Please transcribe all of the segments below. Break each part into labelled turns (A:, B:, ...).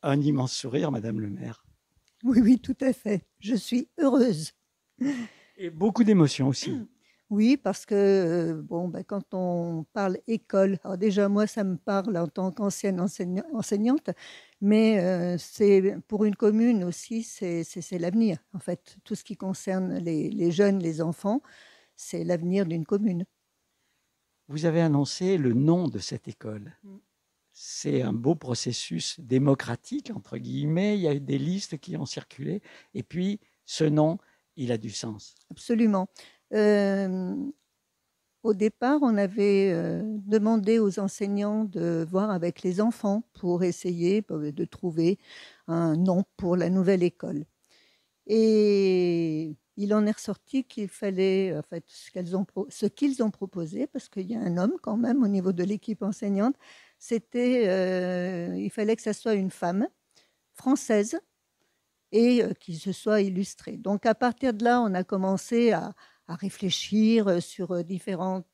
A: un immense sourire, Madame le maire.
B: Oui, oui, tout à fait. Je suis heureuse.
A: Et beaucoup d'émotions aussi.
B: Oui, parce que bon, ben, quand on parle école, alors déjà moi ça me parle en tant qu'ancienne enseignante, mais c'est pour une commune aussi, c'est l'avenir. En fait, tout ce qui concerne les jeunes, les enfants, c'est l'avenir d'une commune.
A: Vous avez annoncé le nom de cette école.
B: Mm.
A: C'est un beau processus démocratique, entre guillemets. Il y a eu des listes qui ont circulé. Et puis, ce nom, il a du sens.
B: Absolument. Euh, Au départ, on avait demandé aux enseignants de voir avec les enfants pour essayer de trouver un nom pour la nouvelle école. Et il en est ressorti qu'il fallait, en fait, ce qu'ils ont proposé, parce qu'il y a un homme quand même au niveau de l'équipe enseignante, c'était, il fallait que ça soit une femme française et qui se soit illustrée. Donc à partir de là, on a commencé à réfléchir sur différentes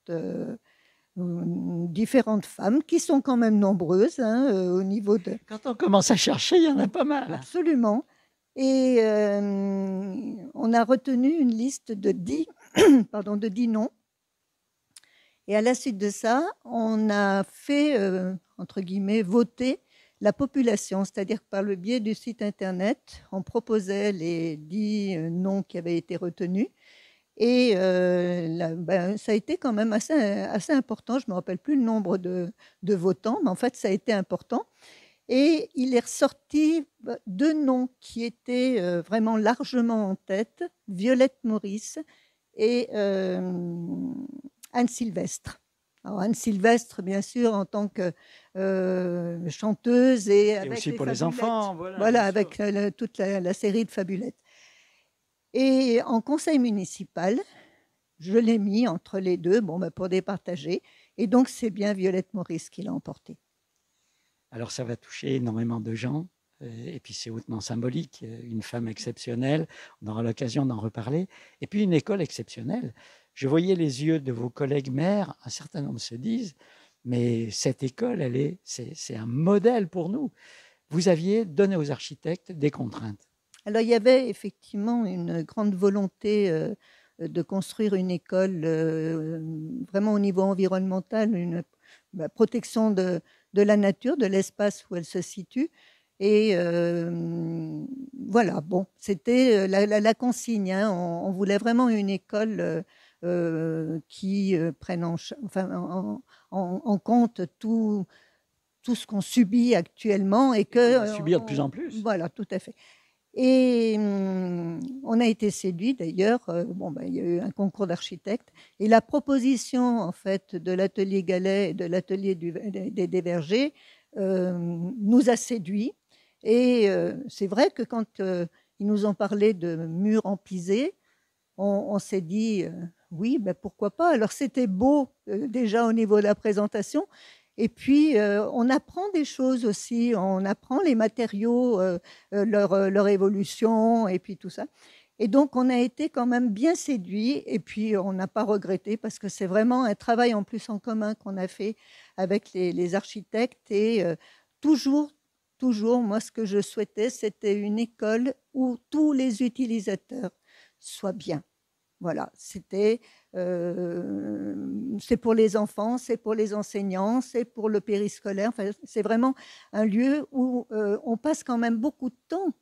B: femmes qui sont quand même nombreuses hein, au niveau de...
A: Quand on commence à chercher, il y en a pas mal.
B: Absolument. Et on a retenu une liste de 10, pardon, de 10 noms. Et à la suite de ça, on a fait, entre guillemets, voter la population, c'est-à-dire que par le biais du site internet, on proposait les 10 noms qui avaient été retenus. Et ben, ça a été quand même assez important. Je ne me rappelle plus le nombre de votants, mais en fait, ça a été important. Et il est ressorti 2 noms qui étaient vraiment largement en tête, Violette Maurice et Anne Sylvestre. Alors Anne Sylvestre, bien sûr, en tant que chanteuse et avec
A: aussi
B: les
A: pour les enfants.
B: Voilà, avec toute la série de Fabulettes. Et en conseil municipal, je l'ai mis entre les deux, bon, ben, pour départager. Et donc, c'est bien Violette Maurice qui l'a emporté.
A: Alors, ça va toucher énormément de gens. Et puis, c'est hautement symbolique. Une femme exceptionnelle. On aura l'occasion d'en reparler. Et puis, une école exceptionnelle. Je voyais les yeux de vos collègues maires. Un certain nombre se disent, mais cette école, c'est un modèle pour nous. Vous aviez donné aux architectes des contraintes.
B: Alors, il y avait effectivement une grande volonté de construire une école vraiment au niveau environnemental, une protection de la nature, de l'espace où elle se situe. Et voilà, bon, c'était la consigne. Hein. On voulait vraiment une école qui prenne en compte tout ce qu'on subit actuellement et que...
A: On va subir de plus en plus.
B: Voilà, tout à fait. Et on a été séduit d'ailleurs. Bon, ben, il y a eu un concours d'architectes et la proposition en fait de l'atelier Gallet et de l'atelier des Vergers nous a séduits. Et c'est vrai que quand ils nous ont parlé de murs en pisé, on s'est dit oui, ben pourquoi pas. Alors c'était beau déjà au niveau de la présentation. Et puis, on apprend des choses aussi, on apprend les matériaux, leur évolution, et puis tout ça. Et donc, on a été quand même bien séduits, et puis on n'a pas regretté, parce que c'est vraiment un travail en plus en commun qu'on a fait avec les architectes. Et toujours, toujours, moi, ce que je souhaitais, c'était une école où tous les utilisateurs soient bien. Voilà, c'est pour les enfants, c'est pour les enseignants, c'est pour le périscolaire. Enfin, c'est vraiment un lieu où on passe quand même beaucoup de temps,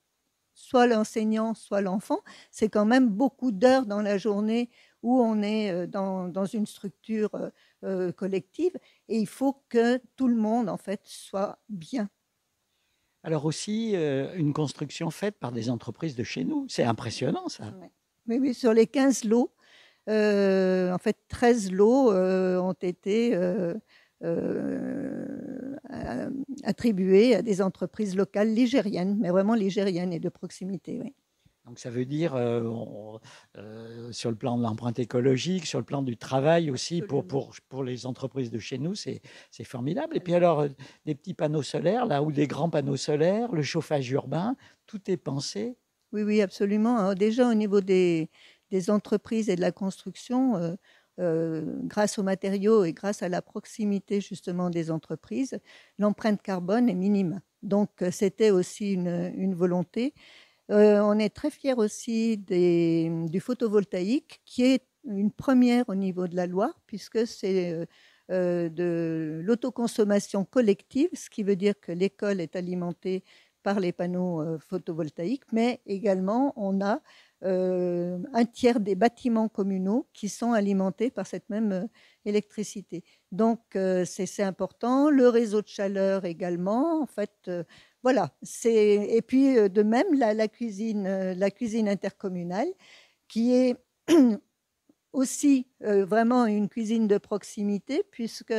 B: soit l'enseignant, soit l'enfant. C'est quand même beaucoup d'heures dans la journée où on est dans une structure collective et il faut que tout le monde, en fait, soit bien.
A: Alors aussi, une construction faite par des entreprises de chez nous. C'est impressionnant, ça.
B: Ouais. Oui, oui, sur les 15 lots, en fait, 13 lots ont été attribués à des entreprises locales ligériennes, mais vraiment ligériennes et de proximité. Oui.
A: Donc ça veut dire, sur le plan de l'empreinte écologique, sur le plan du travail aussi, pour les entreprises de chez nous, c'est formidable. Et puis alors, des petits panneaux solaires, là, ou des grands panneaux solaires, le chauffage urbain, tout est pensé.
B: Oui, oui, absolument. Alors, déjà, au niveau des entreprises et de la construction, grâce aux matériaux et grâce à la proximité justement des entreprises, l'empreinte carbone est minime. Donc, c'était aussi une volonté. On est très fiers aussi du photovoltaïque, qui est une première au niveau de la Loire, puisque c'est de l'autoconsommation collective, ce qui veut dire que l'école est alimentée par les panneaux photovoltaïques, mais également on a un tiers des bâtiments communaux qui sont alimentés par cette même électricité. Donc c'est important. Le réseau de chaleur également, en fait. Voilà. Et puis de même la cuisine intercommunale, qui est aussi vraiment une cuisine de proximité, puisque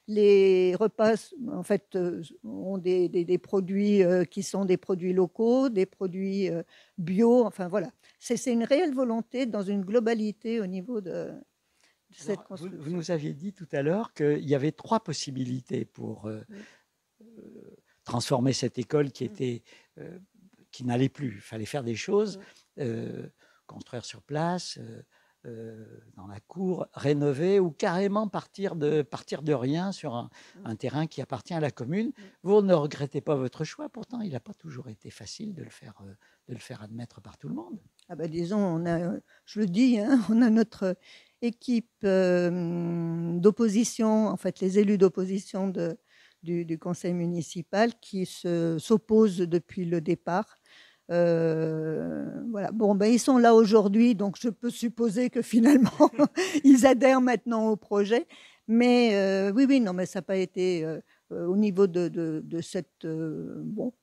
B: les repas en fait ont des produits qui sont des produits locaux, des produits bio. Enfin voilà, c'est une réelle volonté dans une globalité au niveau de cette
A: Alors,
B: construction.
A: vous nous aviez dit tout à l'heure qu'il y avait 3 possibilités pour transformer cette école qui n'allait plus. Il fallait faire des choses, construire sur place, dans la cour, rénover ou carrément partir de rien sur un terrain qui appartient à la commune. Vous ne regrettez pas votre choix, pourtant il n'a pas toujours été facile de le faire admettre par tout le monde.
B: Ah ben, disons, je le dis, hein, on a notre équipe d'opposition, en fait les élus d'opposition du conseil municipal qui s'opposent depuis le départ. Voilà. Bon, ben, ils sont là aujourd'hui, donc je peux supposer que finalement, ils adhèrent maintenant au projet. Mais oui, non, mais ça n'a pas été au niveau de cette... bon.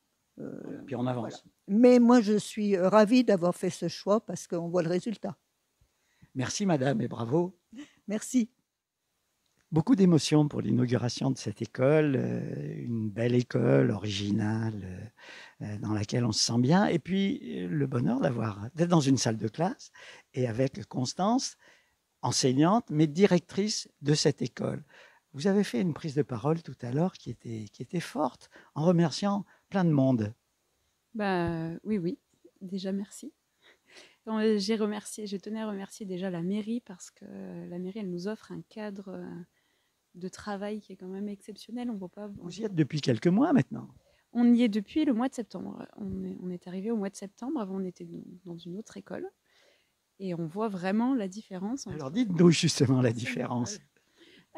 A: Puis on avance.
B: Voilà. Mais moi, je suis ravie d'avoir fait ce choix parce qu'on voit le résultat.
A: Merci, madame, et bravo.
B: Merci.
A: Beaucoup d'émotions pour l'inauguration de cette école, une belle école originale dans laquelle on se sent bien, et puis le bonheur d'être dans une salle de classe et avec Constance, enseignante, mais directrice de cette école. Vous avez fait une prise de parole tout à l'heure qui était forte, en remerciant plein de monde.
C: Bah, oui, déjà merci. Je tenais à remercier déjà la mairie parce que la mairie, elle nous offre un cadre de travail qui est quand même exceptionnel.
A: Vous y êtes depuis quelques mois maintenant.
C: On y est depuis le mois de septembre. On est arrivé au mois de septembre. Avant, on était dans une autre école. Et on voit vraiment la différence.
A: Alors dites-nous justement la différence.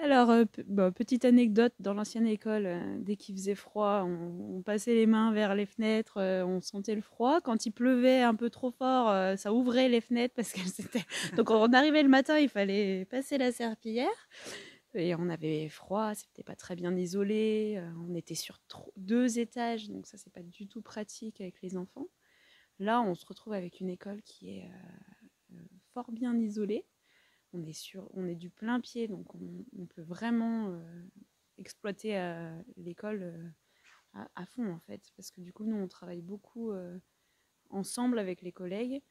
C: Alors, petite anecdote, dans l'ancienne école, dès qu'il faisait froid, on passait les mains vers les fenêtres, on sentait le froid. Quand il pleuvait un peu trop fort, ça ouvrait les fenêtres parce qu'elles étaient... Donc on arrivait le matin, il fallait passer la serpillière. Et on avait froid, c'était pas très bien isolé. On était sur 2 étages, donc ça, c'est pas du tout pratique avec les enfants. Là, on se retrouve avec une école qui est fort bien isolée. On est du plein pied, donc on peut vraiment exploiter l'école à fond, en fait. Parce que du coup, nous, on travaille beaucoup ensemble avec les collègues.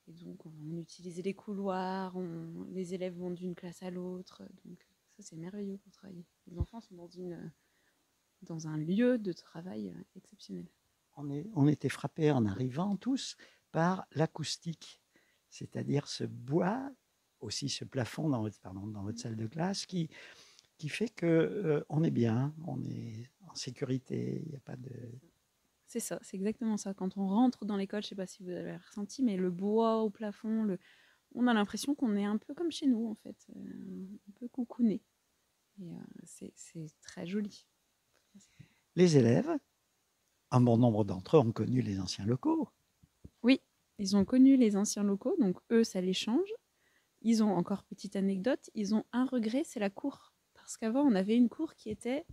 C: Et donc, on utilise les couloirs, les élèves vont d'une classe à l'autre. Donc, ça, c'est merveilleux pour travailler. Les enfants sont dans un lieu de travail exceptionnel.
A: On était frappés en arrivant tous par l'acoustique, c'est-à-dire ce bois, aussi ce plafond dans votre salle de classe qui fait qu'on est bien, on est en sécurité, il n'y a pas de...
C: C'est ça, c'est exactement ça. Quand on rentre dans l'école, je ne sais pas si vous avez ressenti, mais le bois au plafond, on a l'impression qu'on est un peu comme chez nous, en fait, un peu coucouné. Et c'est très joli.
A: Les élèves, un bon nombre d'entre eux ont connu les anciens locaux.
C: Oui, ils ont connu les anciens locaux, donc eux, ça les change. Ils ont, encore petite anecdote, ils ont un regret, c'est la cour. Parce qu'avant, on avait une cour qui était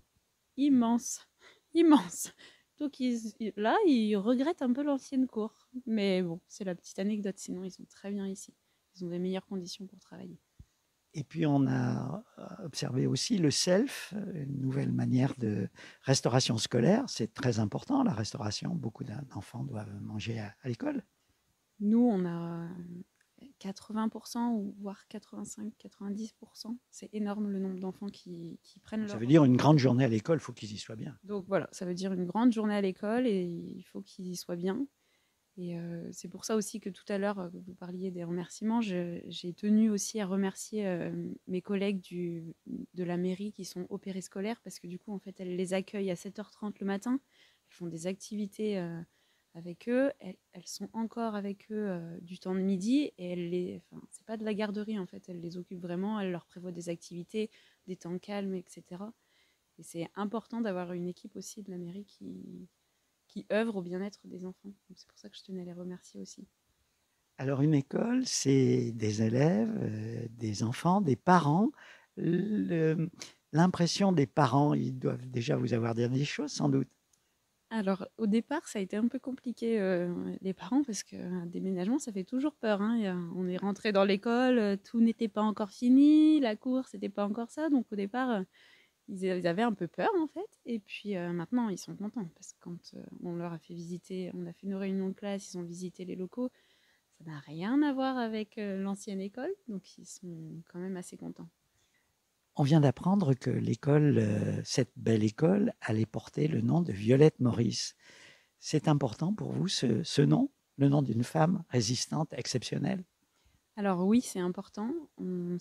C: immense. Immense. Donc là, ils regrettent un peu l'ancienne cour. Mais bon, c'est la petite anecdote, sinon ils sont très bien ici. Ils ont des meilleures conditions pour travailler.
A: Et puis on a observé aussi le self, une nouvelle manière de restauration scolaire. C'est très important, la restauration. Beaucoup d'enfants doivent manger à l'école.
C: Nous, on a 80% ou voire 85-90%. C'est énorme le nombre d'enfants qui prennent leur...
A: Ça veut dire une grande journée à l'école, il faut qu'ils y soient bien.
C: Donc voilà, ça veut dire une grande journée à l'école et il faut qu'ils y soient bien. Et c'est pour ça aussi que tout à l'heure, vous parliez des remerciements, j'ai tenu aussi à remercier mes collègues de la mairie qui sont au périscolaire, parce que du coup, en fait, elles les accueillent à 7h30 le matin, elles font des activités avec eux, elles sont encore avec eux du temps de midi, et c'est pas de la garderie en fait, elles les occupent vraiment, elles leur prévoient des activités, des temps calmes, etc. Et c'est important d'avoir une équipe aussi de la mairie qui œuvrent au bien-être des enfants. Donc c'est pour ça que je tenais à les remercier aussi.
A: Alors une école, c'est des élèves, des enfants, des parents. L'impression des parents, ils doivent déjà vous avoir dit des choses sans doute.
C: Alors au départ, ça a été un peu compliqué les parents parce qu'un déménagement, ça fait toujours peur. Hein. On est rentré dans l'école, tout n'était pas encore fini, la course n'était pas encore ça. Donc au départ, ils avaient un peu peur en fait. Et puis maintenant, ils sont contents parce que quand on leur a fait visiter, on a fait une réunion de classe, ils ont visité les locaux. Ça n'a rien à voir avec l'ancienne école, donc ils sont quand même assez contents.
A: On vient d'apprendre que l'école, cette belle école, allait porter le nom de Violette Maurice. C'est important pour vous ce nom, le nom d'une femme résistante exceptionnelle?
C: Alors oui, c'est important. Il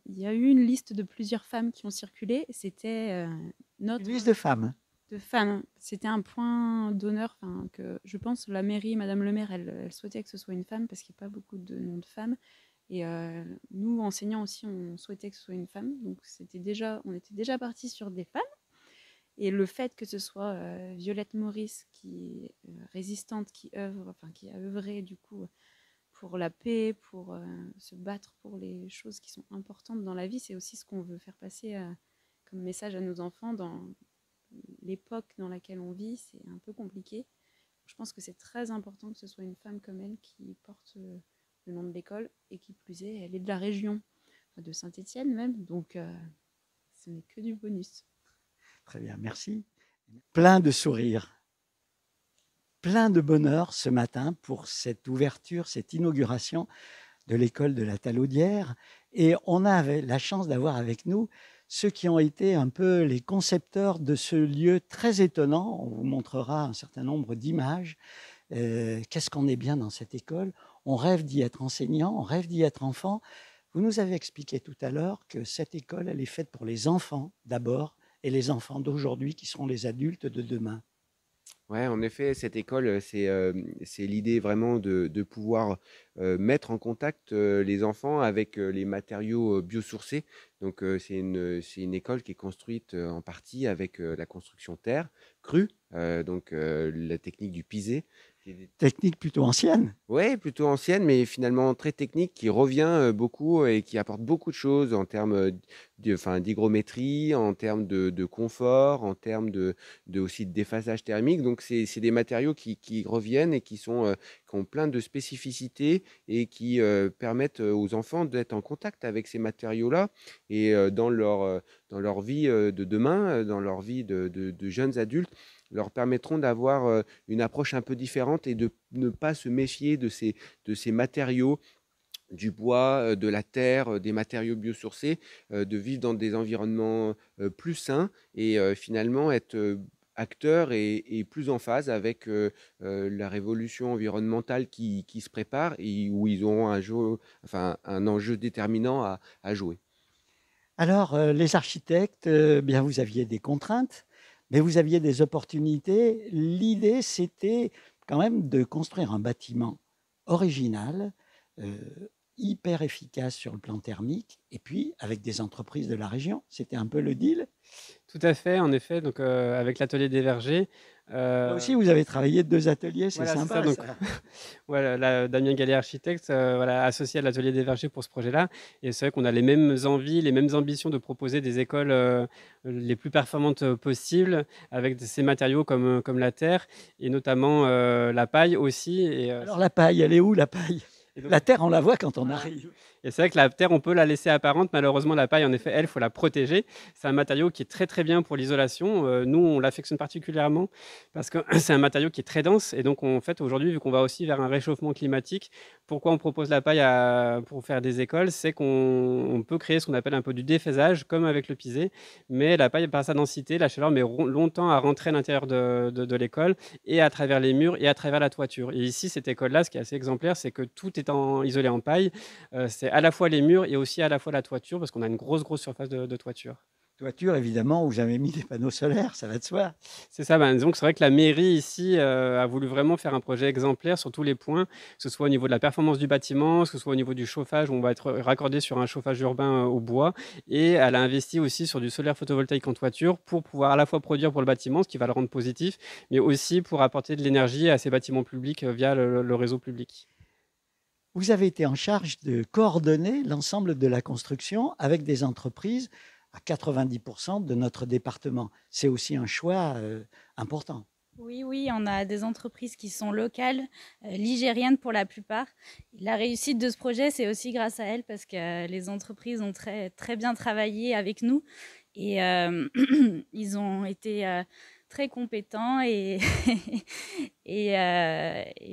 C: y a eu une liste de plusieurs femmes qui ont circulé. C'était
A: Une liste de femmes.
C: De femmes. C'était un point d'honneur que je pense la mairie, Madame le maire, elle souhaitait que ce soit une femme parce qu'il n'y a pas beaucoup de noms de femmes. Et nous, enseignants aussi, on souhaitait que ce soit une femme. Donc on était déjà partis sur des femmes. Et le fait que ce soit Violette Maurice qui est résistante, qui a œuvré du coup pour la paix, pour se battre pour les choses qui sont importantes dans la vie, c'est aussi ce qu'on veut faire passer comme message à nos enfants dans l'époque dans laquelle on vit. C'est un peu compliqué. Je pense que c'est très important que ce soit une femme comme elle qui porte le nom de l'école, et qui plus est, elle est de la région, de Saint-Étienne même, donc ce n'est que du bonus.
A: Très bien, merci. Plein de sourires, plein de bonheur ce matin pour cette ouverture, cette inauguration de l'école de la Talaudière. Et on avait la chance d'avoir avec nous ceux qui ont été un peu les concepteurs de ce lieu très étonnant. On vous montrera un certain nombre d'images. Qu'est-ce qu'on est bien dans cette école? On rêve d'y être enseignant, on rêve d'y être enfant. Vous nous avez expliqué tout à l'heure que cette école, elle est faite pour les enfants d'abord, et les enfants d'aujourd'hui qui seront les adultes de demain.
D: Ouais, en effet, cette école, c'est l'idée vraiment de pouvoir mettre en contact les enfants avec les matériaux biosourcés. Donc, c'est une école qui est construite en partie avec la construction terre crue, donc la technique du pisé.
A: Technique plutôt ancienne.
D: Oui, plutôt ancienne, mais finalement très technique, qui revient beaucoup et qui apporte beaucoup de choses en termes d'hygrométrie, en termes de confort, en termes aussi de déphasage thermique. Donc, c'est des matériaux qui reviennent et qui ont plein de spécificités et qui permettent aux enfants d'être en contact avec ces matériaux-là et dans leur vie de demain, dans leur vie de jeunes adultes, leur permettront d'avoir une approche un peu différente et de ne pas se méfier de ces matériaux, du bois, de la terre, des matériaux biosourcés, de vivre dans des environnements plus sains et finalement être acteurs et plus en phase avec la révolution environnementale qui se prépare et où ils auront un enjeu déterminant à jouer.
A: Alors, les architectes, bien, vous aviez des contraintes, mais vous aviez des opportunités. L'idée, c'était quand même de construire un bâtiment original, hyper efficace sur le plan thermique, et puis avec des entreprises de la région. C'était un peu le deal.
E: Tout à fait, en effet. Donc, avec l'atelier des vergers.
A: Là aussi, vous avez travaillé 2 ateliers, c'est
E: Voilà,
A: sympa.
E: ça. Donc, voilà, Damien Gallet, architecte, associé à l'atelier des vergers pour ce projet-là. Et c'est vrai qu'on a les mêmes envies, les mêmes ambitions de proposer des écoles les plus performantes possibles, avec ces matériaux comme la terre, et notamment la paille aussi.
A: Alors, la paille, elle est où, la paille?
E: Donc,
A: la terre, on la voit quand on arrive.
E: Et c'est vrai que la terre, on peut la laisser apparente. Malheureusement, la paille, en effet, elle, faut la protéger. C'est un matériau qui est très très bien pour l'isolation. Nous, on l'affectionne particulièrement parce que c'est un matériau qui est très dense. Et donc, en fait, aujourd'hui, vu qu'on va aussi vers un réchauffement climatique, pourquoi on propose la paille pour faire des écoles? C'est qu'on peut créer ce qu'on appelle un peu du défaisage, comme avec le pisé. Mais la paille, par sa densité, la chaleur met longtemps à rentrer à l'intérieur de l'école et à travers les murs et à travers la toiture. Et ici, cette école-là, ce qui est assez exemplaire, c'est que tout est isolé en paille. C'est à la fois les murs et aussi à la fois la toiture, parce qu'on a une grosse surface de toiture.
A: Toiture, évidemment, vous avez mis des panneaux solaires, ça va de soi.
E: C'est ça, disons que c'est vrai que la mairie ici a voulu vraiment faire un projet exemplaire sur tous les points, que ce soit au niveau de la performance du bâtiment, que ce soit au niveau du chauffage, où on va être raccordé sur un chauffage urbain au bois, et elle a investi aussi sur du solaire photovoltaïque en toiture pour pouvoir à la fois produire pour le bâtiment, ce qui va le rendre positif, mais aussi pour apporter de l'énergie à ces bâtiments publics via le réseau public.
A: Vous avez été en charge de coordonner l'ensemble de la construction avec des entreprises à 90% de notre département. C'est aussi un choix important.
F: Oui, on a des entreprises qui sont locales, ligériennes pour la plupart. La réussite de ce projet, c'est aussi grâce à elles parce que les entreprises ont très bien travaillé avec nous et ils ont été très compétents et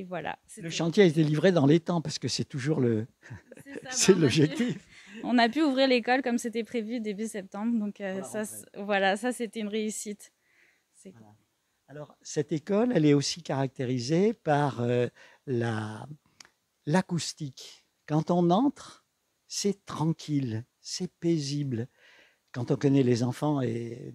F: voilà.
A: Le chantier a été livré dans les temps parce que c'est toujours c'est l'objectif.
F: On a pu ouvrir l'école comme c'était prévu début septembre, donc ça c'était une réussite.
A: Voilà. Alors, cette école, elle est aussi caractérisée par l'acoustique. Quand on entre, c'est tranquille, c'est paisible. Quand on connaît les enfants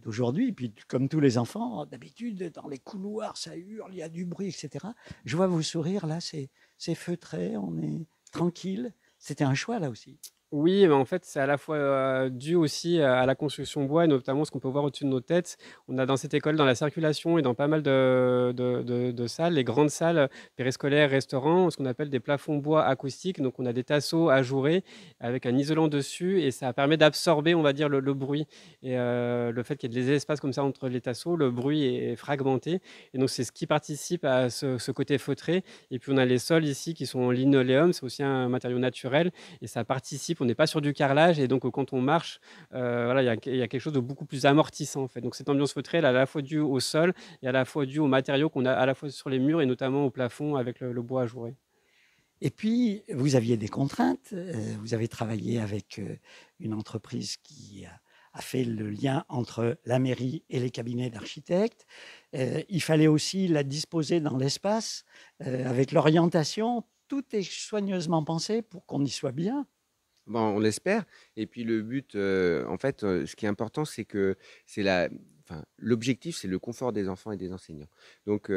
A: d'aujourd'hui, puis comme tous les enfants, d'habitude, dans les couloirs, ça hurle, il y a du bruit, etc. Je vois vous sourire, là, c'est feutré, on est tranquille. C'était un choix, là aussi.
E: Oui, mais en fait, c'est à la fois dû aussi à la construction bois et notamment ce qu'on peut voir au-dessus de nos têtes. On a dans cette école, dans la circulation et dans pas mal de salles, les grandes salles périscolaires, restaurants, ce qu'on appelle des plafonds bois acoustiques. Donc, on a des tasseaux ajourés avec un isolant dessus et ça permet d'absorber, on va dire, le bruit. Et le fait qu'il y ait des espaces comme ça entre les tasseaux, le bruit est fragmenté. Et donc, c'est ce qui participe à ce côté feutré. Et puis, on a les sols ici qui sont en linoléum. C'est aussi un matériau naturel et ça participe. On n'est pas sur du carrelage et donc quand on marche, voilà, il y a quelque chose de beaucoup plus amortissant en fait. Donc cette ambiance feutrée, elle est à la fois due au sol et à la fois due aux matériaux qu'on a à la fois sur les murs et notamment au plafond avec le bois ajouré.
A: Et puis, vous aviez des contraintes. Vous avez travaillé avec une entreprise qui a fait le lien entre la mairie et les cabinets d'architectes. Il fallait aussi la disposer dans l'espace avec l'orientation. Tout est soigneusement pensé pour qu'on y soit bien.
D: Bon, on l'espère. Et puis le but, en fait, ce qui est important, c'est que l'objectif, c'est le confort des enfants et des enseignants. Donc,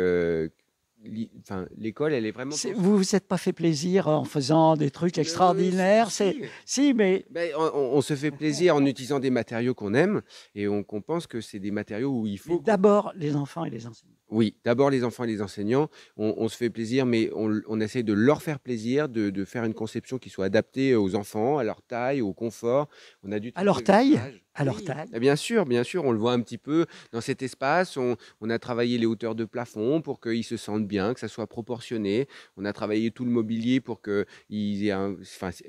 D: l'école, elle est vraiment.
A: Vous vous êtes pas fait plaisir en faisant des trucs extraordinaires. Si, mais
D: on se fait plaisir en utilisant des matériaux qu'on aime et qu'on pense que c'est des matériaux où il faut.
A: D'abord les enfants et les enseignants.
D: Oui, d'abord les enfants et les enseignants, on se fait plaisir, mais on essaie de leur faire plaisir, de faire une conception qui soit adaptée aux enfants, à leur taille, au confort. On a
A: à leur taille. À leur taille.
D: Bien sûr, on le voit un petit peu dans cet espace. On a travaillé les hauteurs de plafond pour qu'ils se sentent bien, que ça soit proportionné. On a travaillé tout le mobilier pour qu'ils aient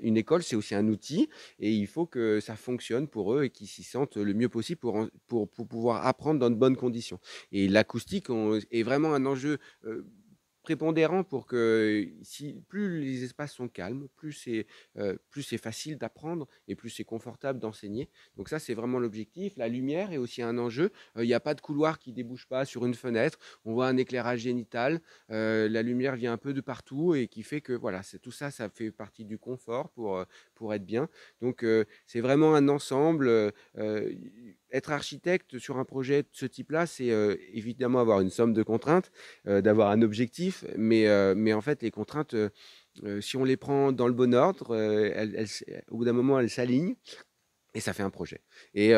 D: une école, c'est aussi un outil et il faut que ça fonctionne pour eux et qu'ils s'y sentent le mieux possible pour pouvoir apprendre dans de bonnes conditions. Et l'acoustique est vraiment un enjeu prépondérant pour que plus les espaces sont calmes, plus c'est facile d'apprendre et plus c'est confortable d'enseigner. Donc ça, c'est vraiment l'objectif. La lumière est aussi un enjeu. Il n'y a pas de couloir qui débouche pas sur une fenêtre. On voit un éclairage génital. La lumière vient un peu de partout et qui fait que voilà, tout ça, ça fait partie du confort pour être bien. Donc c'est vraiment un ensemble. Être architecte sur un projet de ce type-là, c'est évidemment avoir une somme de contraintes, d'avoir un objectif, mais en fait, les contraintes, si on les prend dans le bon ordre, au bout d'un moment, elles s'alignent et ça fait un projet. Et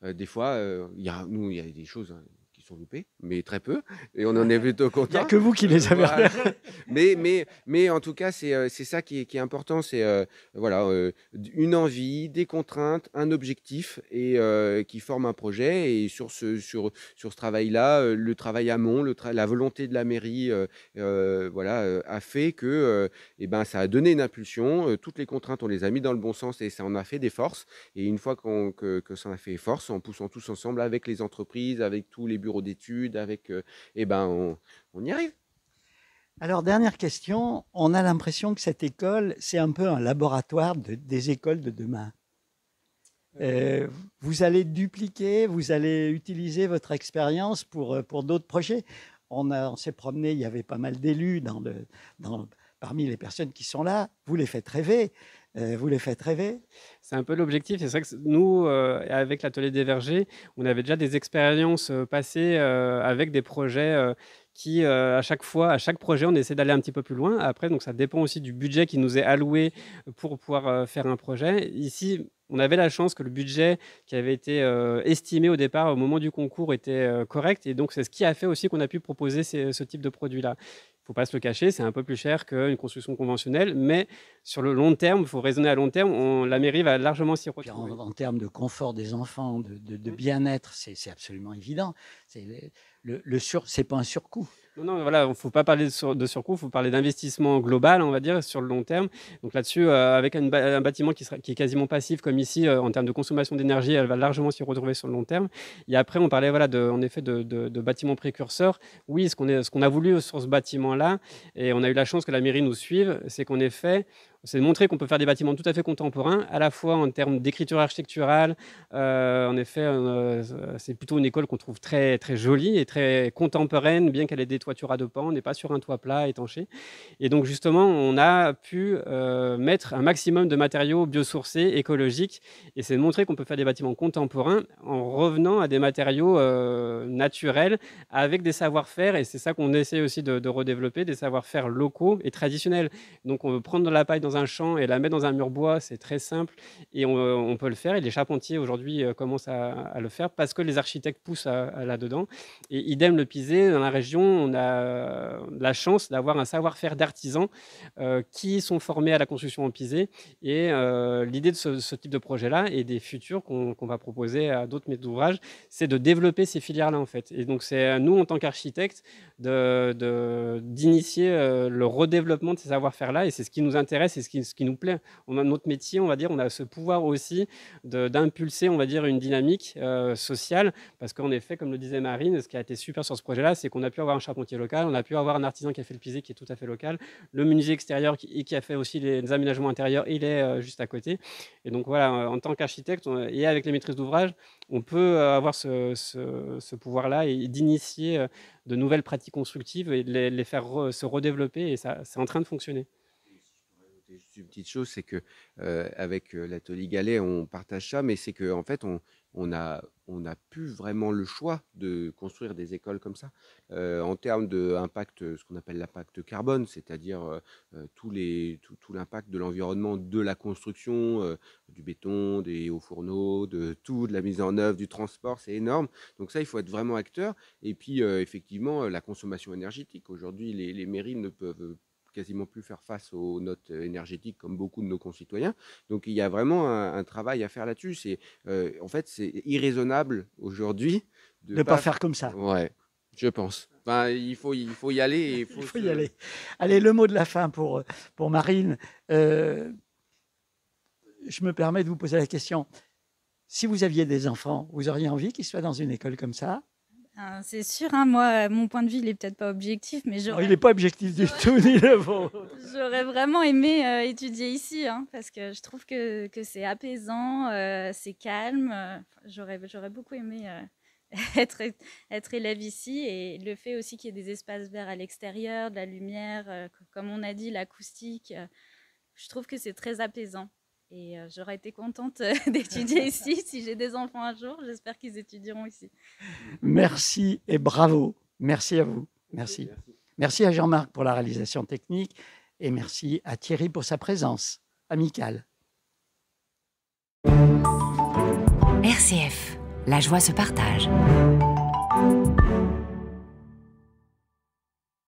D: des fois, il y a des choses sont loupés, mais très peu, et on en est plutôt
A: Il n'y
D: content.
A: a que vous qui les avez
D: Voilà.
A: regardés.
D: Mais en tout cas, c'est ça qui est important, c'est voilà, une envie, des contraintes, un objectif, et qui forme un projet. Et sur ce travail-là, le travail amont, la volonté de la mairie, voilà, a fait que eh ben, ça a donné une impulsion. Toutes les contraintes, on les a mis dans le bon sens et ça en a fait des forces. Et une fois que ça en a fait force, en poussant tous ensemble avec les entreprises, avec tous les bureaux d'études, avec, eh ben, on y arrive.
A: Alors, dernière question, on a l'impression que cette école, c'est un peu un laboratoire des écoles de demain. Vous allez dupliquer, vous allez utiliser votre expérience pour d'autres projets. On s'est promené, il y avait pas mal d'élus parmi les personnes qui sont là. Vous les faites rêver. Vous les faites rêver.
E: C'est un peu l'objectif. C'est vrai que nous, avec l'Atelier des Vergers, on avait déjà des expériences passées avec des projets qui, à chaque projet, on essaie d'aller un petit peu plus loin. Après, donc, ça dépend aussi du budget qui nous est alloué pour pouvoir faire un projet. Ici, on avait la chance que le budget qui avait été estimé au départ, au moment du concours, était correct. Et donc, c'est ce qui a fait aussi qu'on a pu proposer ce type de produit-là. Il ne faut pas se le cacher, c'est un peu plus cher qu'une construction conventionnelle, mais sur le long terme, il faut raisonner à long terme, la mairie va largement s'y retrouver.
A: En termes de confort des enfants, de bien-être, c'est absolument évident. C'est pas un surcoût.
E: Non, voilà, il ne faut pas parler de surcoût, il faut parler d'investissement global, on va dire, sur le long terme. Donc là-dessus, avec un bâtiment qui est quasiment passif, comme ici, en termes de consommation d'énergie, elle va largement s'y retrouver sur le long terme. Et après, on parlait voilà, en effet de bâtiments précurseurs. Oui, ce qu'on a voulu sur ce bâtiment-là, et on a eu la chance que la mairie nous suive, c'est qu'en effet, c'est de montrer qu'on peut faire des bâtiments tout à fait contemporains, à la fois en termes d'écriture architecturale. En effet, c'est plutôt une école qu'on trouve très, très jolie et très contemporaine, bien qu'elle ait des toitures à deux pans, on n'est pas sur un toit plat étanché. Et donc, justement, on a pu mettre un maximum de matériaux biosourcés, écologiques. Et c'est de montrer qu'on peut faire des bâtiments contemporains en revenant à des matériaux naturels, avec des savoir-faire. Et c'est ça qu'on essaie aussi de redévelopper, des savoir-faire locaux et traditionnels. Donc, on veut prendre de la paille dans un champ et la mettre dans un mur bois, c'est très simple et on peut le faire. Et les charpentiers aujourd'hui commencent à le faire parce que les architectes poussent là-dedans. Et idem le pisé, dans la région, on a la chance d'avoir un savoir-faire d'artisans qui sont formés à la construction en pisé. Et l'idée de ce type de projet-là et des futurs qu'on va proposer à d'autres maîtres d'ouvrage, c'est de développer ces filières-là en fait. Et donc c'est à nous en tant qu'architectes d'initier le redéveloppement de ces savoir-faire-là et c'est ce qui nous intéresse et ce qui nous plaît. On a notre métier, on va dire, on a ce pouvoir aussi d'impulser, on va dire, une dynamique sociale parce qu'en effet, comme le disait Marine, ce qui a été super sur ce projet-là, c'est qu'on a pu avoir un charpentier local, on a pu avoir un artisan qui a fait le pisé qui est tout à fait local, le menuisier extérieur qui a fait aussi les aménagements intérieurs, il est juste à côté. Et donc voilà, en tant qu'architecte et avec les maîtrises d'ouvrage, on peut avoir ce pouvoir-là et d'initier de nouvelles pratiques constructives et de les faire se redévelopper et ça, c'est en train de fonctionner.
D: Juste une petite chose, c'est que avec l'atelier Gallet, on partage ça, mais c'est qu'en fait, on a plus vraiment le choix de construire des écoles comme ça. En termes d'impact, ce qu'on appelle l'impact carbone, c'est-à-dire tout l'impact de l'environnement, de la construction, du béton, des hauts fourneaux, de la mise en œuvre, du transport, c'est énorme. Donc ça, il faut être vraiment acteur. Et puis, effectivement, la consommation énergétique. Aujourd'hui, les mairies ne peuvent quasiment plus faire face aux notes énergétiques comme beaucoup de nos concitoyens. Donc, il y a vraiment un travail à faire là-dessus. En fait, c'est irraisonnable aujourd'hui
A: de ne pas faire comme ça.
D: Ouais, je pense. Enfin, il faut y aller.
A: Il faut y aller. Allez, le mot de la fin pour Marine. Je me permets de vous poser la question. Si vous aviez des enfants, vous auriez envie qu'ils soient dans une école comme ça ?
F: C'est sûr, hein, moi, mon point de vue, il n'est peut-être pas objectif, mais
A: non, il n'est pas objectif du tout, ni le vôtre.
F: J'aurais vraiment aimé étudier ici, hein, parce que je trouve que c'est apaisant, c'est calme. J'aurais beaucoup aimé être élève ici, et le fait aussi qu'il y ait des espaces verts à l'extérieur, de la lumière, comme on a dit, l'acoustique, je trouve que c'est très apaisant. Et j'aurais été contente d'étudier ici. Si j'ai des enfants un jour, j'espère qu'ils étudieront ici.
A: Merci et bravo. Merci à vous. Merci. Merci à Jean-Marc pour la réalisation technique et merci à Thierry pour sa présence amicale.
G: RCF, la joie se partage.